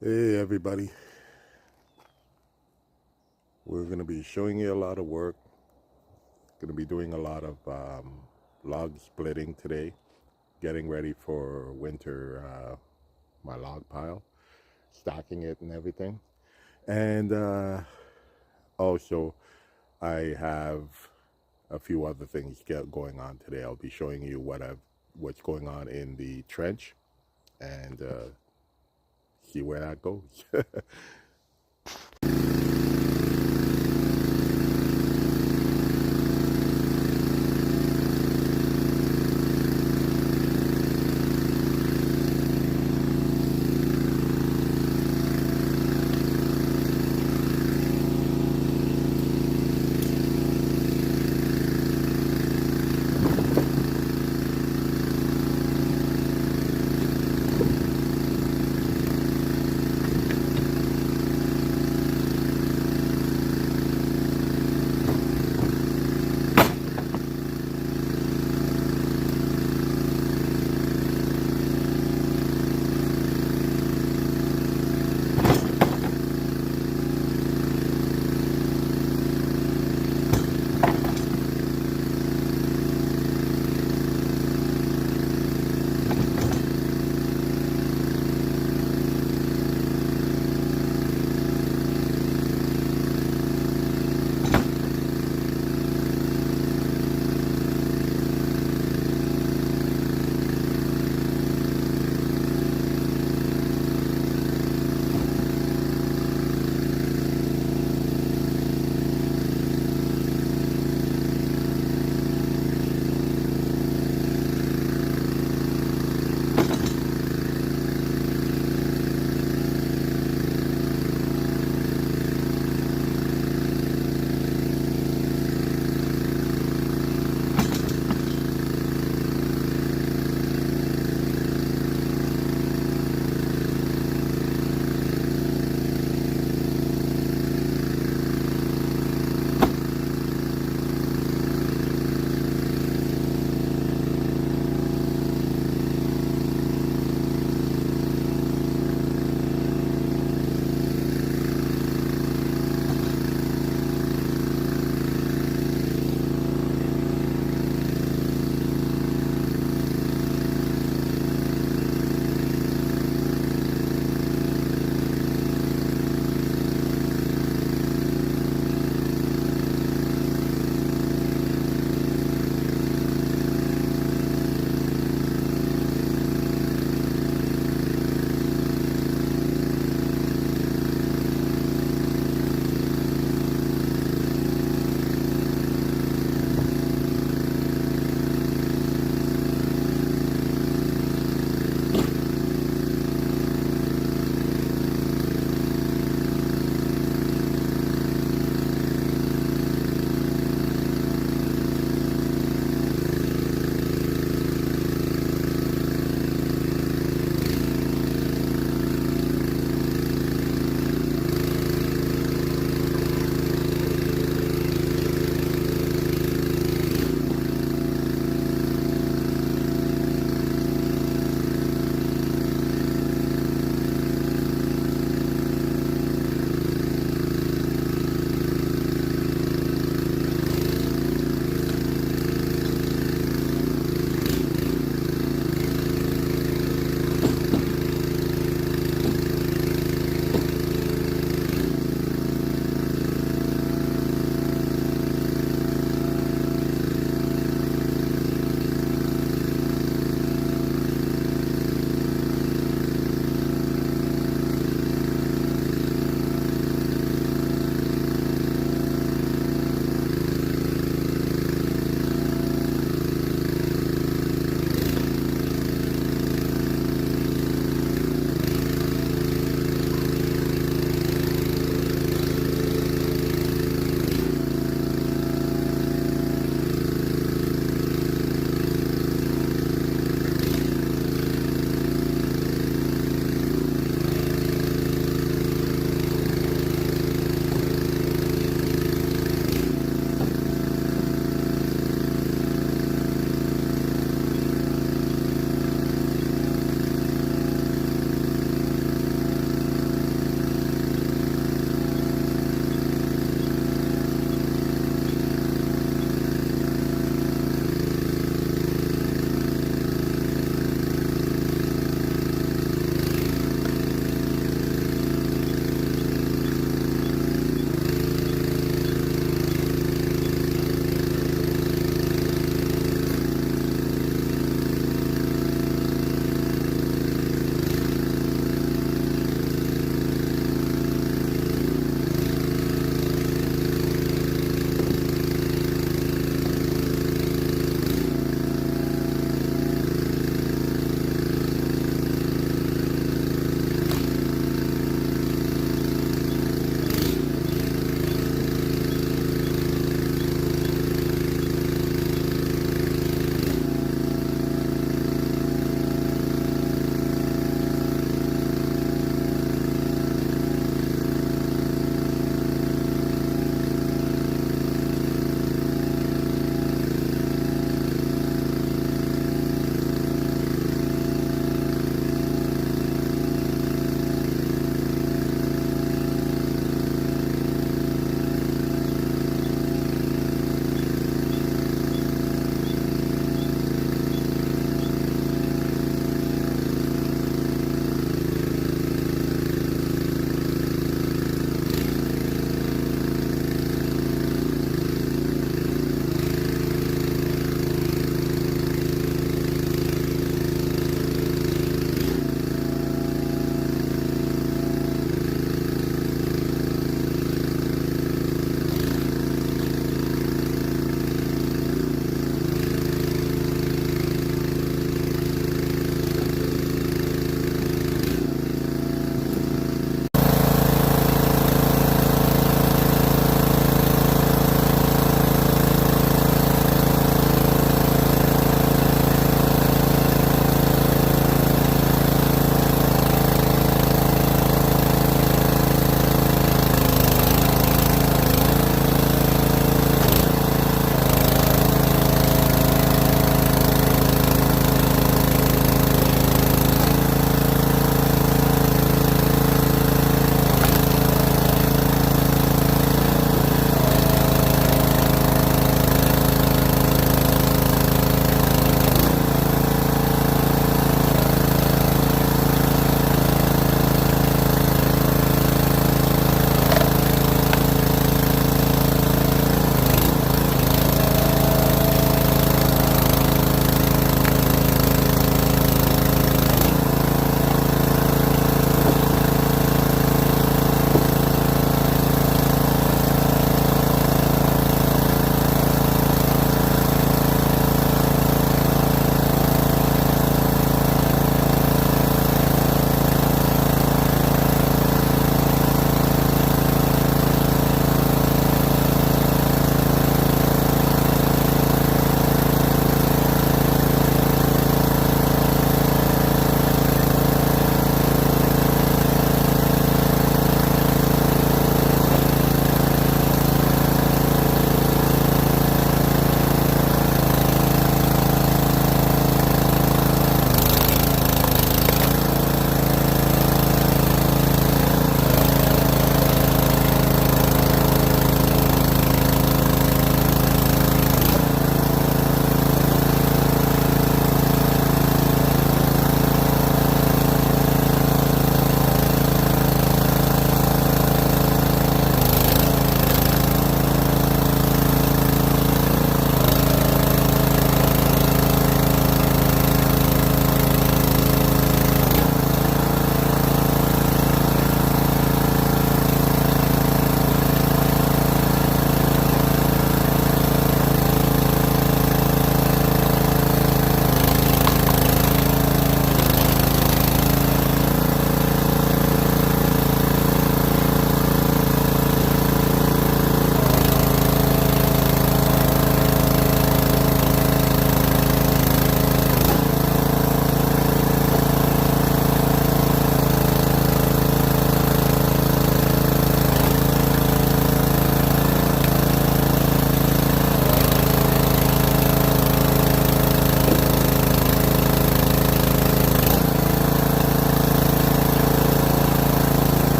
Hey everybody, we're going to be showing you a lot of work. Going to be doing a lot of log splitting today, getting ready for winter, my log pile, stacking it and everything. And also I have a few other things going on today. I'll be showing you what's going on in the trench and see where that goes.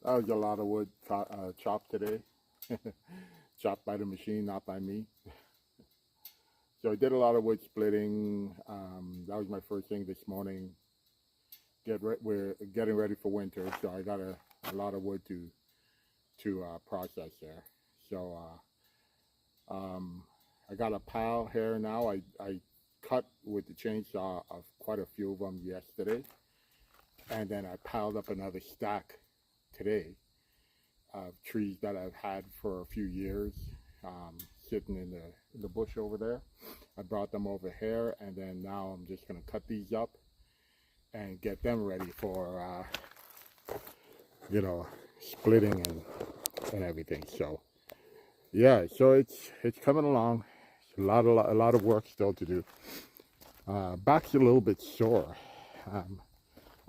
That was a lot of wood chopped today. Chopped by the machine, not by me. So I did a lot of wood splitting. That was my first thing this morning. We're getting ready for winter, so I got a lot of wood to process there. So I got a pile here now. I cut with the chainsaw of quite a few of them yesterday, and then I piled up another stack today of trees that I've had for a few years, sitting in the bush over there. I brought them over here, and then now I'm just gonna cut these up and get them ready for you know, splitting and everything. So yeah, so it's coming along. It's a lot of work still to do. Back's a little bit sore.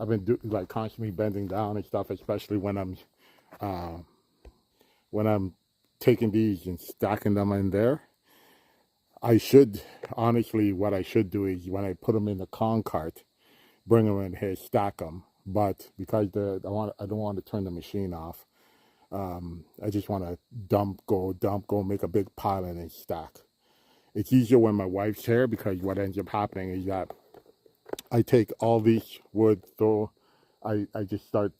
I've been like constantly bending down and stuff, especially when I'm taking these and stacking them in there. I should, honestly, what I should do is when I put them in the con cart, bring them in here, stack them. But because I don't want to turn the machine off. I just want to dump, go, make a big pile and then stack. It's easier when my wife's here, because what ends up happening is that I take all these wood, I just start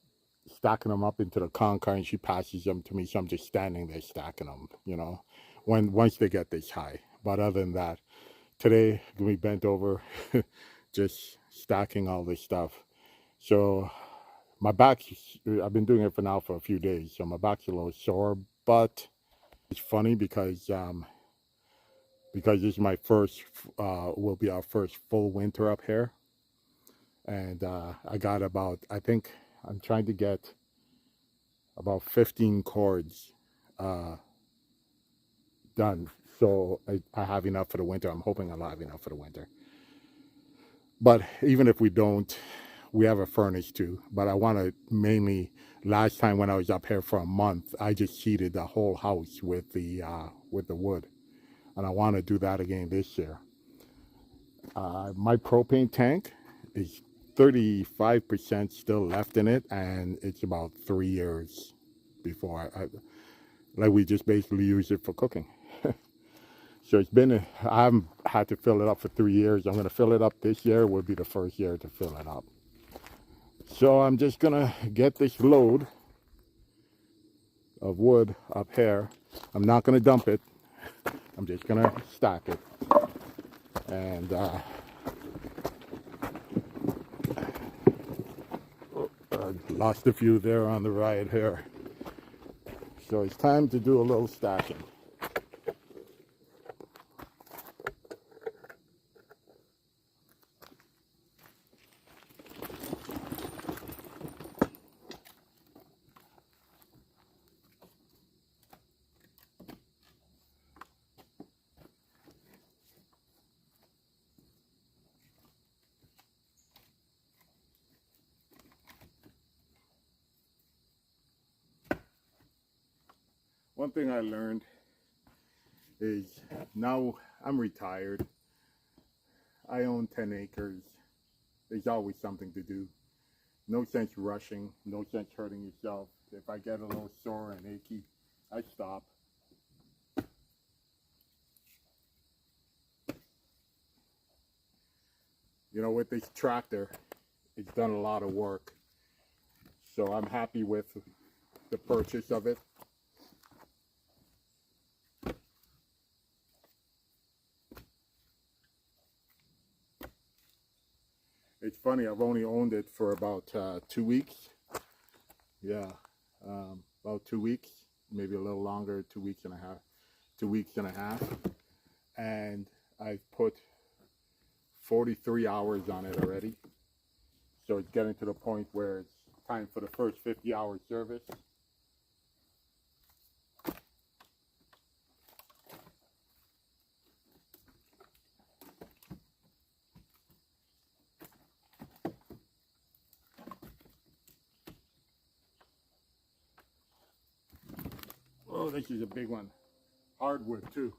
stacking them up into the con cart, and she passes them to me, so I'm just standing there stacking them, you know, once they get this high. But other than that, today we bent over just stacking all this stuff. So my back, I've been doing it for a few days, so my back's a little sore. But it's funny because this is my first, will be our first full winter up here. And I got I think I'm trying to get about 15 cords done. So I have enough for the winter. I'm hoping I'll have enough for the winter. But even if we don't, we have a furnace too. But I want to mainly, last time when I was up here for a month, I just heated the whole house with the wood. And I want to do that again this year. My propane tank is 35% still left in it, and it's about 3 years before like we just basically use it for cooking. So it's been, I haven't had to fill it up for 3 years. I'm going to fill it up this year. Will be the first year to fill it up. So I'm just going to get this load of wood up here. I'm not going to dump it. I'm just going to stack it. And I lost a few there on the ride here. So it's time to do a little stacking. One thing I learned is, now I'm retired. I own 10 acres. There's always something to do. No sense rushing, no sense hurting yourself. If I get a little sore and achy, I stop. You know, with this tractor, it's done a lot of work. So I'm happy with the purchase of it. It's funny, I've only owned it for about 2 weeks. Yeah, about 2 weeks, maybe a little longer, 2 weeks and a half. 2 weeks and a half. And I've put 43 hours on it already. So it's getting to the point where it's time for the first 50-hour service. Oh, this is a big one. Hardwood too.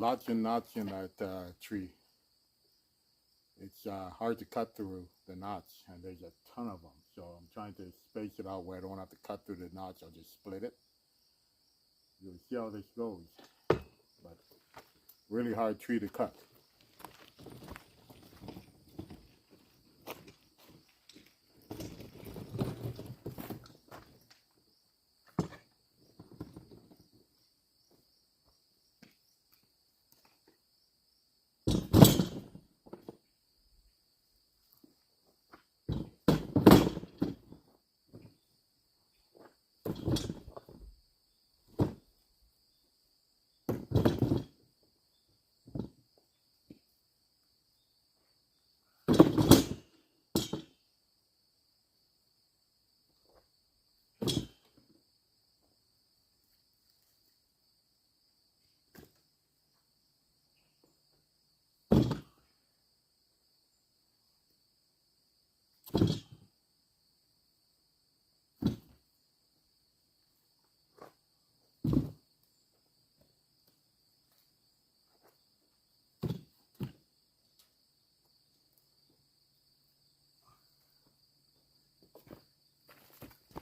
lots and knots in that tree. It's hard to cut through the knots, and there's a ton of them. So I'm trying to space it out where I don't have to cut through the knots. I'll just split it. You'll see how this goes. But really hard tree to cut.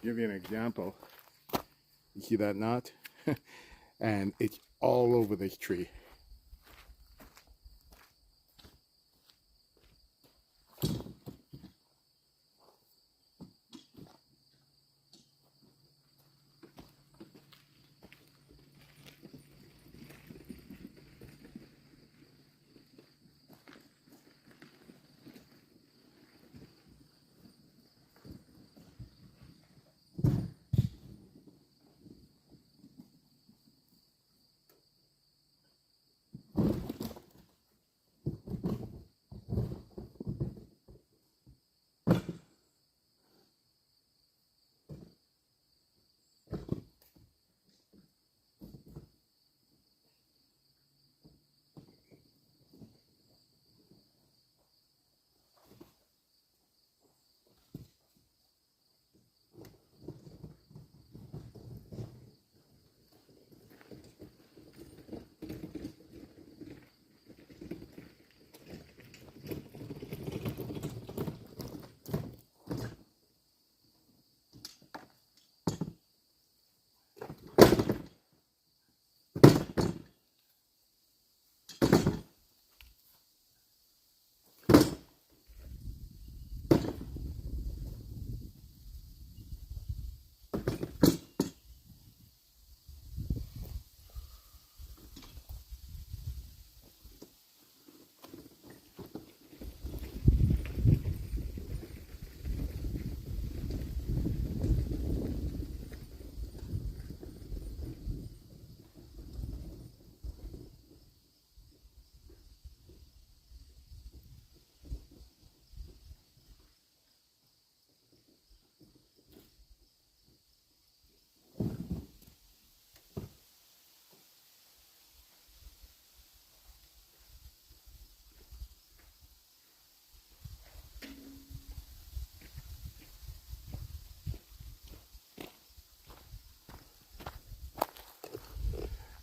Give you an example. You see that knot? And it's all over this tree.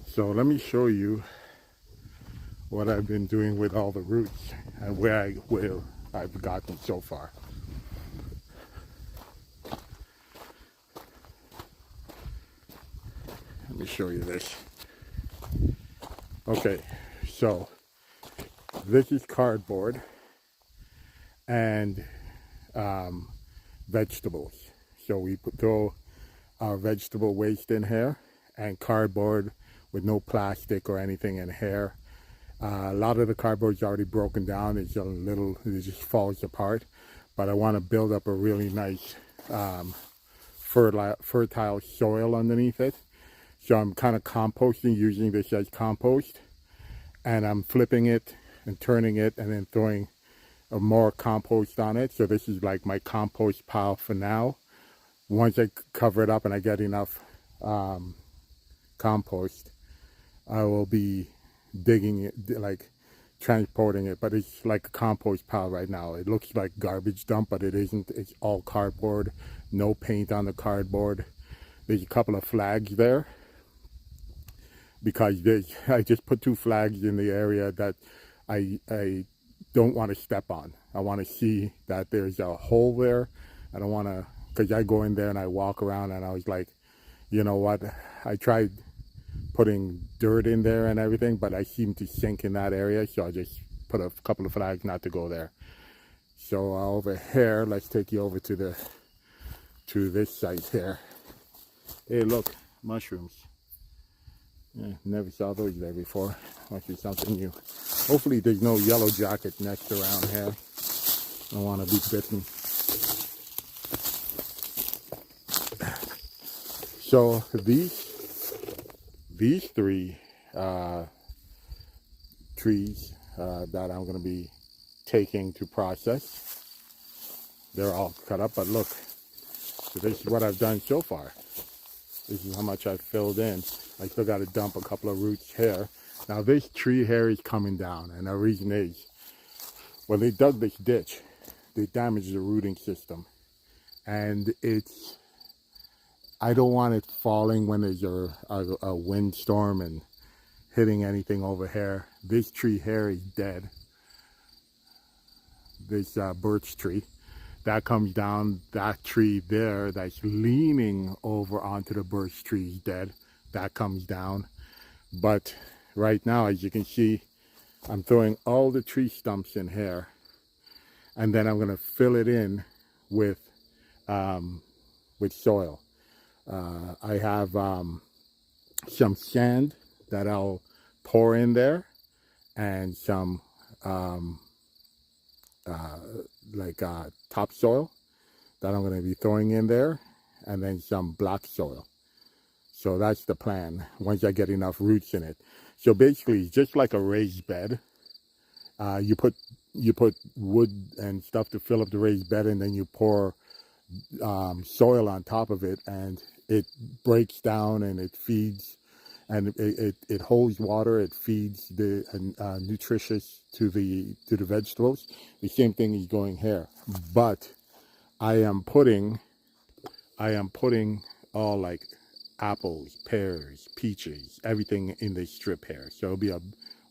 So let me show you what I've been doing with all the roots and where I've gotten so far. Let me show you this. Okay, so this is cardboard and vegetables. So we throw our vegetable waste in here and cardboard with no plastic or anything in here. A lot of the cardboard's already broken down. It's a little, it just falls apart. But I want to build up a really nice fertile soil underneath it. So I'm kind of composting, using this as compost. And I'm flipping it and turning it and then throwing more compost on it. So this is like my compost pile for now. Once I cover it up and I get enough compost, I will be digging it, like transporting it, but it's like a compost pile right now. It looks like garbage dump, but it isn't. It's all cardboard, no paint on the cardboard. There's a couple of flags there. because I just put 2 flags in the area that I don't want to step on. I want to see that there's a hole there. I don't want to, because I go in there and I walk around and I was like, you know what, I tried putting dirt in there and everything, but I seem to sink in that area, so I just put a couple of flags not to go there. So over here, let's take you over to this site here. Hey, look, mushrooms. Yeah, never saw those there before. Must be something new. Hopefully there's no yellow jacket nest around here. I don't want to be bitten. So these 3 trees that I'm going to be taking to process, they're all cut up, but look, so this is what I've done so far. This is how much I've filled in. I still got to dump a couple of roots here. Now this tree here is coming down, and the reason is, when they dug this ditch, they damaged the rooting system, and I don't want it falling when there's a windstorm and hitting anything over here. This tree here is dead. This birch tree. That comes down, that tree there that's leaning over onto the birch tree is dead. That comes down. But right now, as you can see, I'm throwing all the tree stumps in here. And then I'm gonna fill it in with soil. I have some sand that I'll pour in there, and some topsoil that I'm going to be throwing in there, and then some black soil. So that's the plan once I get enough roots in it. So basically, just like a raised bed, you put wood and stuff to fill up the raised bed, and then you pour soil on top of it, and it breaks down and it feeds, and it holds water. It feeds the nutritious to the vegetables. The same thing is going here, but I am putting all like apples, pears, peaches, everything in this strip here. So it'll be a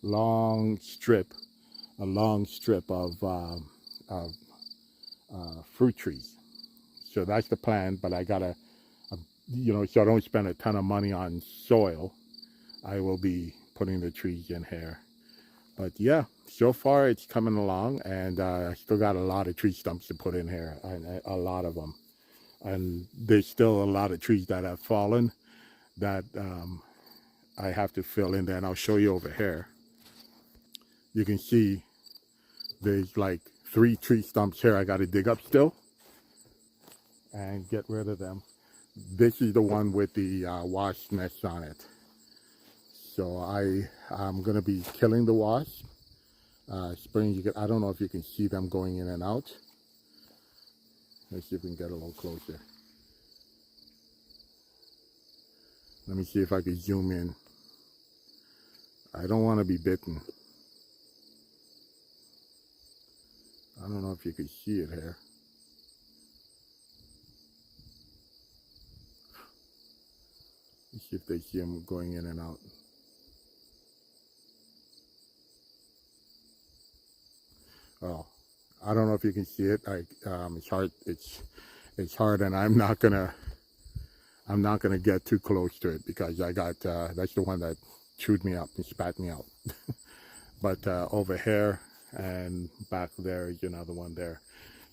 long strip of fruit trees. So that's the plan, but I gotta, so I don't spend a ton of money on soil. I will be putting the trees in here. But yeah, so far it's coming along, and I still got a lot of tree stumps to put in here, a lot of them. And there's still a lot of trees that have fallen that I have to fill in there, and I'll show you over here. You can see there's like 3 tree stumps here I got to dig up still and get rid of them. This is the one with the wasp nests on it. So I'm going to be killing the wasp. Spraying, I don't know if you can see them going in and out. Let's see if we can get a little closer. Let me see if I can zoom in. I don't want to be bitten. I don't know if you can see it here. Let's see if they see them going in and out. Oh, I don't know if you can see it. It's hard. It's hard, and I'm not gonna get too close to it because I got that's the one that chewed me up and spat me out. But over here and back there is another one there.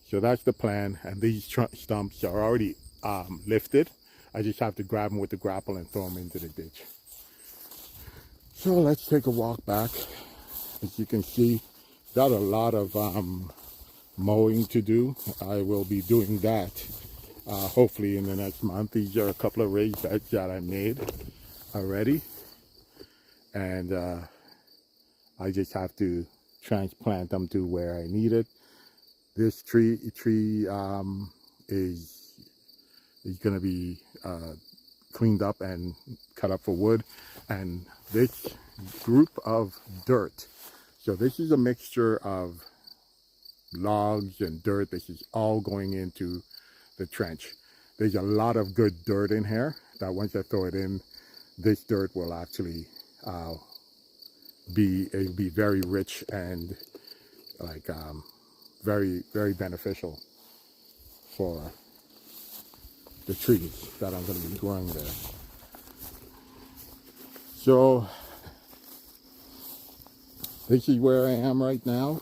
So that's the plan. And these stumps are already lifted. I just have to grab them with the grapple and throw them into the ditch. So let's take a walk back. As you can see, got a lot of mowing to do. I will be doing that hopefully in the next month. These are a couple of raised beds that I made already, and I just have to transplant them to where I need it. This tree is going to be cleaned up and cut up for wood, and this group of dirt. So this is a mixture of logs and dirt. This is all going into the trench. There's a lot of good dirt in here that once I throw it in, this dirt will actually it'll be very rich and like very, very beneficial for the trees that I'm going to be growing there. So this is where I am right now.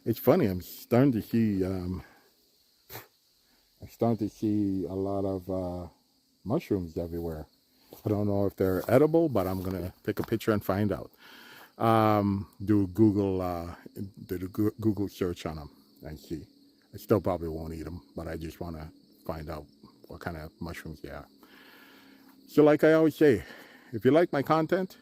It's funny, I'm starting to see a lot of mushrooms everywhere. I don't know if they're edible, but I'm gonna take a picture and find out. Do Google search on them and see. I still probably won't eat them, but I just want to find out what kind of mushrooms they are. So like I always say, if you like my content,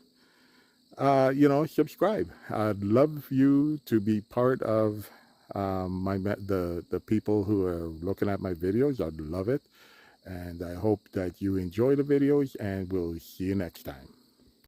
subscribe. I'd love you to be part of the people who are looking at my videos. I'd love it. And I hope that you enjoy the videos, and we'll see you next time.